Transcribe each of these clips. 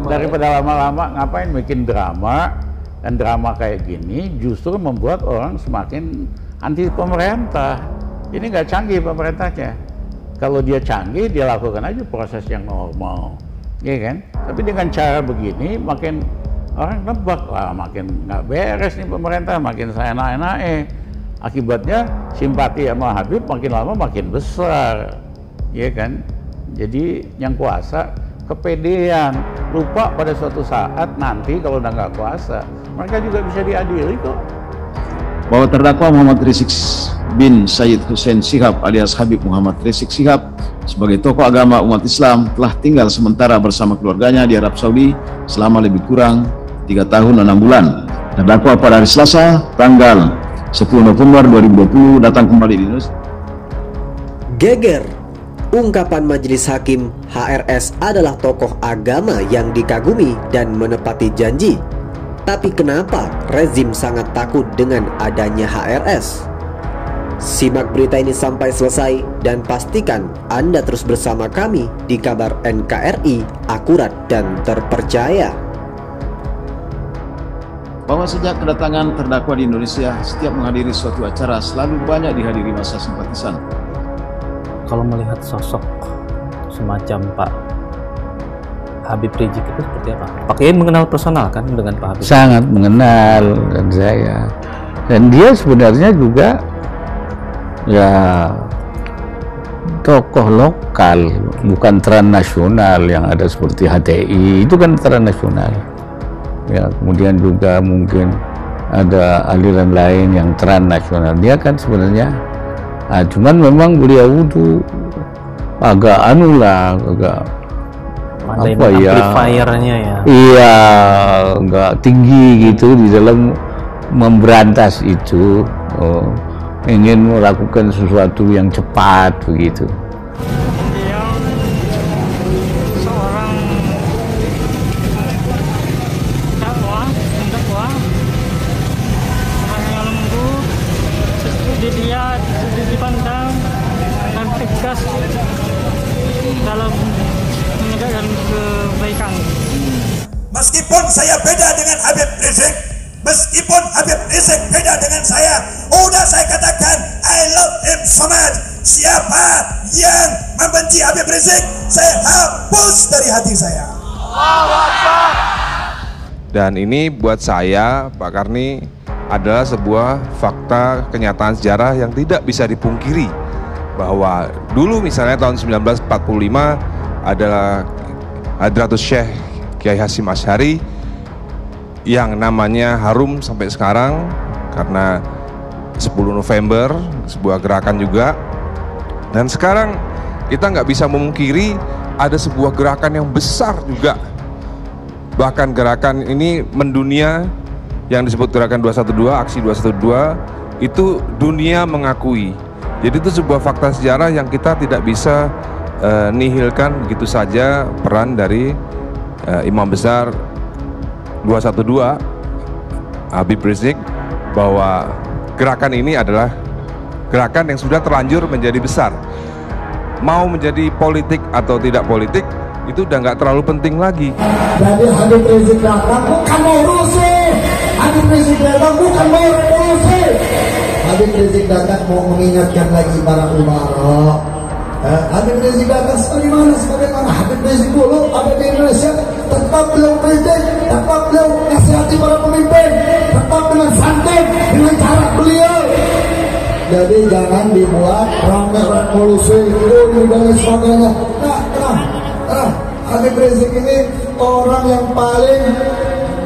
Daripada lama-lama ngapain bikin drama, dan drama kayak gini justru membuat orang semakin anti pemerintah. Ini nggak canggih pemerintahnya. Kalau dia canggih, dia lakukan aja proses yang normal, ya kan? Tapi dengan cara begini, makin orang nebak, wah makin nggak beres nih pemerintah, makin saya naik. Akibatnya simpati sama Habib makin lama makin besar, ya kan? Jadi yang kuasa kepedean, lupa pada suatu saat nanti kalau udah nggak kuasa, mereka juga bisa diadili kok. Bahwa terdakwa Muhammad Rizik bin Syed Hussein Shihab alias Habib Muhammad Rizik Shihab sebagai tokoh agama umat Islam telah tinggal sementara bersama keluarganya di Arab Saudi selama lebih kurang 3 tahun 6 bulan. Terdakwa pada hari Selasa tanggal 10 November 2020 datang kembali di Indonesia. Geger. Ungkapan Majelis Hakim, HRS adalah tokoh agama yang dikagumi dan menepati janji. Tapi kenapa rezim sangat takut dengan adanya HRS? Simak berita ini sampai selesai dan pastikan Anda terus bersama kami di Kabar NKRI, akurat dan terpercaya. Bahwa sejak kedatangan terdakwa di Indonesia, setiap menghadiri suatu acara selalu banyak dihadiri massa simpatisan. Kalau melihat sosok semacam Pak Habib Rizik itu seperti apa? Pak Kiai mengenal personal kan dengan Pak Habib? Sangat mengenal dan saya. Dan dia sebenarnya juga ya tokoh lokal, bukan transnasional yang ada seperti HTI, itu kan transnasional. Ya, kemudian juga mungkin ada aliran lain yang transnasional. Dia kan sebenarnya cuman memang beliau itu agak agak apa ya, amplifiernya ya. Iya, agak tinggi gitu di dalam memberantas itu. Ingin melakukan sesuatu yang cepat begitu. Beliau seorang dakwah, orang yang lembut, dilihat, dipandang, dan tegas dalam menegakkan kebaikan. Meskipun saya beda dengan Habib Rizik, meskipun Habib Rizik beda dengan saya, udah saya katakan I love him so much. Siapa yang membenci Habib Rizik, saya hapus dari hati saya. Dan ini buat saya, Pak Karni, adalah sebuah fakta kenyataan sejarah yang tidak bisa dipungkiri. Bahwa dulu misalnya tahun 1945 adalah Hadratus Syekh Kiai Hasyim Asy'ari yang namanya harum sampai sekarang karena 10 November, sebuah gerakan juga. Dan sekarang kita nggak bisa memungkiri ada sebuah gerakan yang besar juga. Bahkan gerakan ini mendunia, yang disebut gerakan 212, aksi 212, itu dunia mengakui. Jadi itu sebuah fakta sejarah yang kita tidak bisa nihilkan begitu saja peran dari Imam Besar 212 Habib Rizik, bahwa gerakan ini adalah gerakan yang sudah terlanjur menjadi besar. Mau menjadi politik atau tidak politik itu udah nggak terlalu penting lagi. Jadi Habib Rizik datang bukan mau rusuh, Habib Rizik datang bukan mau revolusi, Habib Rizik datang mau mengingatkan lagi para umara. Habib Rizik datang sebagaimana Habib Rizik dulu ada di Indonesia, tetap beliau presiden, tetap beliau nasihati para pemimpin, tetap dengan santun, dengan cara beliau. Jadi jangan dibuat ramai revolusi dan lain sebagainya. Habib Rizik ini orang yang paling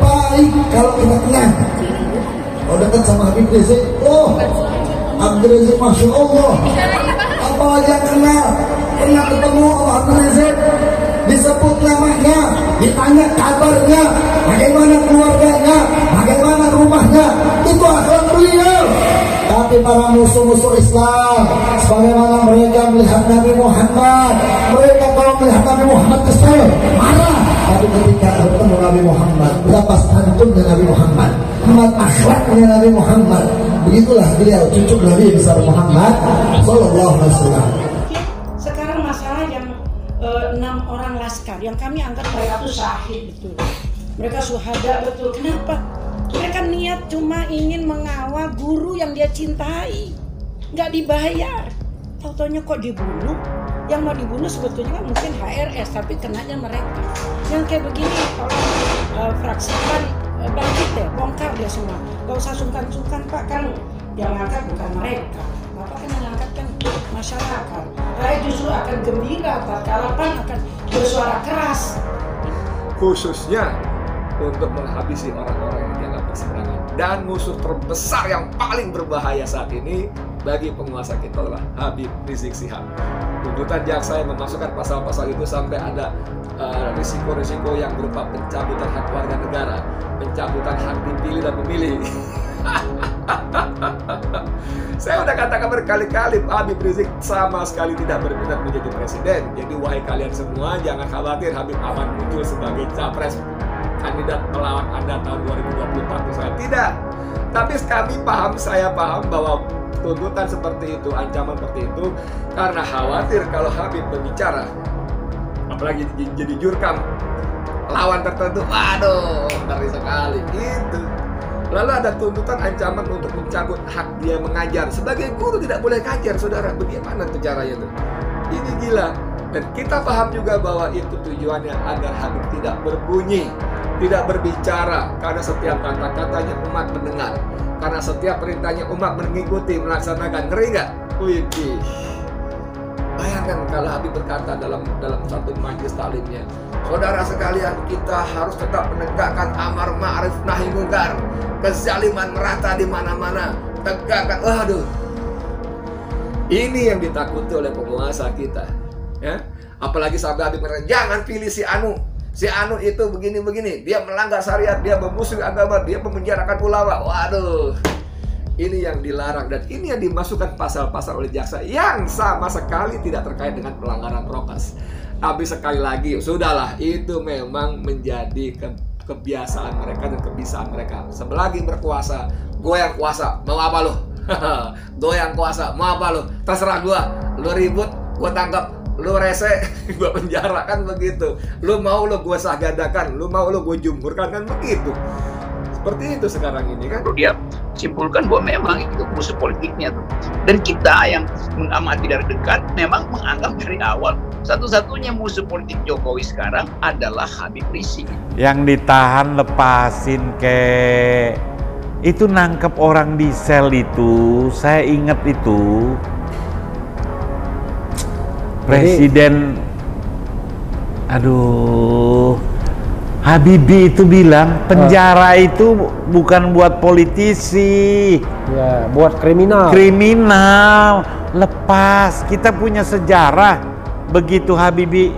baik kalau kita kenal. Kalau dekat sama Habib Rizik, Habib Rizik Masya Allah. Apalagi yang kenal, pernah ketemu Habib Rizik, disebut namanya, ditanya kabarnya, bagaimana keluarganya, bagaimana rumahnya, itu akhlak beliau. Tapi para musuh-musuh Islam, sebagaimana mereka melihat Nabi Muhammad, mereka kalau melihat Nabi Muhammad kesel, marah. Tapi ketika bertemu Nabi Muhammad, berapa santunnya Nabi Muhammad, amat akhlaknya Nabi Muhammad, begitulah beliau cucu Nabi besar Muhammad Sallallahu Alaihi Wasallam. Sekarang masalah yang 6 orang laskar yang kami anggap mereka itu syahid betul. Mereka syuhada betul. Kenapa? Mereka niat cuma ingin mengawal guru yang dia cintai, nggak dibayar. Tahu-taunya kok dibunuh. Yang mau dibunuh sebetulnya mungkin HRS, tapi kenanya mereka. Yang kayak begini kalau fraksi kan bangkit deh, bongkar dia semua. Gak usah sungkan-sungkan Pak, kan yang ngangkat bukan mereka. Bapak kan yang ngangkat kan masyarakat. Saya justru akan gembira, tatkala PAN akan bersuara keras. Khususnya untuk menghabisi orang-orang yang dianggap berseberangan. Dan musuh terbesar yang paling berbahaya saat ini bagi penguasa kita adalah Habib Rizik Syihab. Tuntutan jaksa yang memasukkan pasal-pasal itu sampai ada risiko-risiko yang berupa pencabutan hak warga negara, pencabutan hak dipilih dan memilih. Saya udah katakan berkali-kali, Habib Rizik sama sekali tidak berminat menjadi presiden. Jadi wahai kalian semua, jangan khawatir Habib aman muncul sebagai capres kandidat melawan Anda tahun 2024 misalnya. Tidak. Tapi kami paham, saya paham bahwa tuntutan seperti itu, ancaman seperti itu, karena khawatir kalau Habib berbicara, apalagi jadi jurkam lawan tertentu, waduh, ngeri sekali gitu. Lalu ada tuntutan ancaman untuk mencabut hak dia mengajar. Sebagai guru tidak boleh ngajar, saudara. Bagaimana tuh caranya tuh? Ini gila. Dan kita paham juga bahwa itu tujuannya agar Habib tidak berbunyi, tidak berbicara, karena setiap kata-katanya umat mendengar, karena setiap perintahnya umat mengikuti, melaksanakan. Ngeri nggak? Wih, bayangkan kalau Habib berkata dalam satu majelis taklimnya, saudara sekalian, kita harus tetap menegakkan amar ma'ruf nahi munkar, kezaliman merata di mana-mana, tegakkan. Waduh, ini yang ditakuti oleh penguasa kita. Ya, apalagi sampai Habib berkata, jangan pilih si Anu itu begini-begini, dia melanggar syariat, dia memusuhi agama, dia memenjarakan ulama. Waduh, ini yang dilarang dan ini yang dimasukkan pasal-pasal oleh jaksa yang sama sekali tidak terkait dengan pelanggaran prokes. Tapi sekali lagi, sudahlah, itu memang menjadi kebiasaan mereka dan kebisaan mereka. Selagi berkuasa, goyang kuasa, mau apa lu? Goyang kuasa, mau apa lu? Terserah gua, lu ribut, gua tangkap. Lu rese, gue penjara, kan begitu. Lu mau lu gue sagadakan, lu mau lu gue jumhurkan, kan begitu. Seperti itu sekarang ini kan. Dia simpulkan bahwa memang itu musuh politiknya tuh. Dan kita yang mengamati dari dekat memang menganggap dari awal satu-satunya musuh politik Jokowi sekarang adalah Habib Rizik. Yang ditahan lepasin itu nangkep orang di sel itu, saya ingat itu. Presiden, Habibie itu bilang penjara itu bukan buat politisi, ya, buat kriminal. Lepas, kita punya sejarah. Begitu Habibie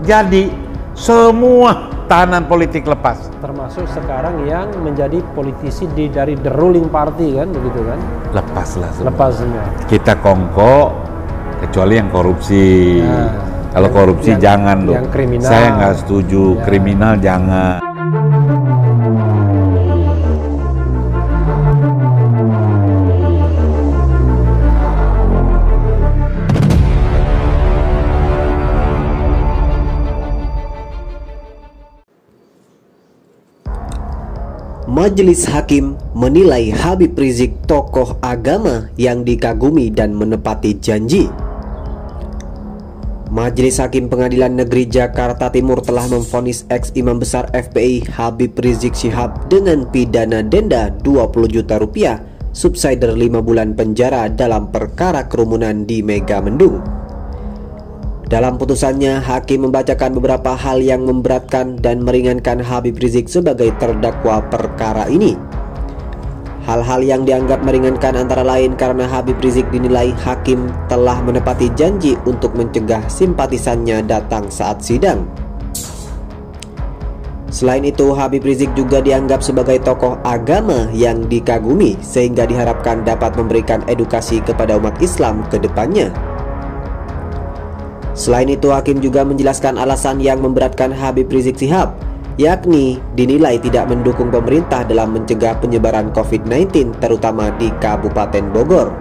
jadi, semua tahanan politik lepas. Termasuk sekarang yang menjadi politisi dari the ruling party kan, begitu kan? Lepaslah semua. Lepas semua. Kita kongko. Kecuali yang korupsi. Nah, kalau korupsi jangan loh. Saya nggak setuju. Ya. Kriminal jangan. Majelis Hakim menilai Habib Rizik tokoh agama yang dikagumi dan menepati janji. Majelis Hakim Pengadilan Negeri Jakarta Timur telah memvonis ex-imam besar FPI Habib Rizik Syihab dengan pidana denda 20 juta rupiah, subsidiar 5 bulan penjara dalam perkara kerumunan di Megamendung. Dalam putusannya, hakim membacakan beberapa hal yang memberatkan dan meringankan Habib Rizik sebagai terdakwa perkara ini. Hal-hal yang dianggap meringankan antara lain karena Habib Rizik dinilai hakim telah menepati janji untuk mencegah simpatisannya datang saat sidang. Selain itu, Habib Rizik juga dianggap sebagai tokoh agama yang dikagumi sehingga diharapkan dapat memberikan edukasi kepada umat Islam ke depannya. Selain itu, hakim juga menjelaskan alasan yang memberatkan Habib Rizik Syihab, yakni dinilai tidak mendukung pemerintah dalam mencegah penyebaran COVID-19 terutama di Kabupaten Bogor.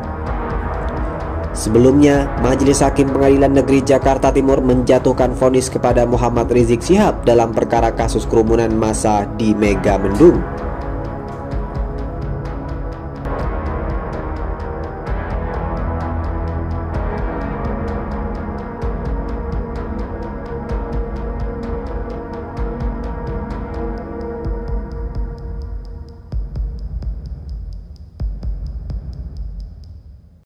Sebelumnya, Majelis Hakim Pengadilan Negeri Jakarta Timur menjatuhkan vonis kepada Muhammad Rizik Syihab dalam perkara kasus kerumunan massa di Mega Mendung.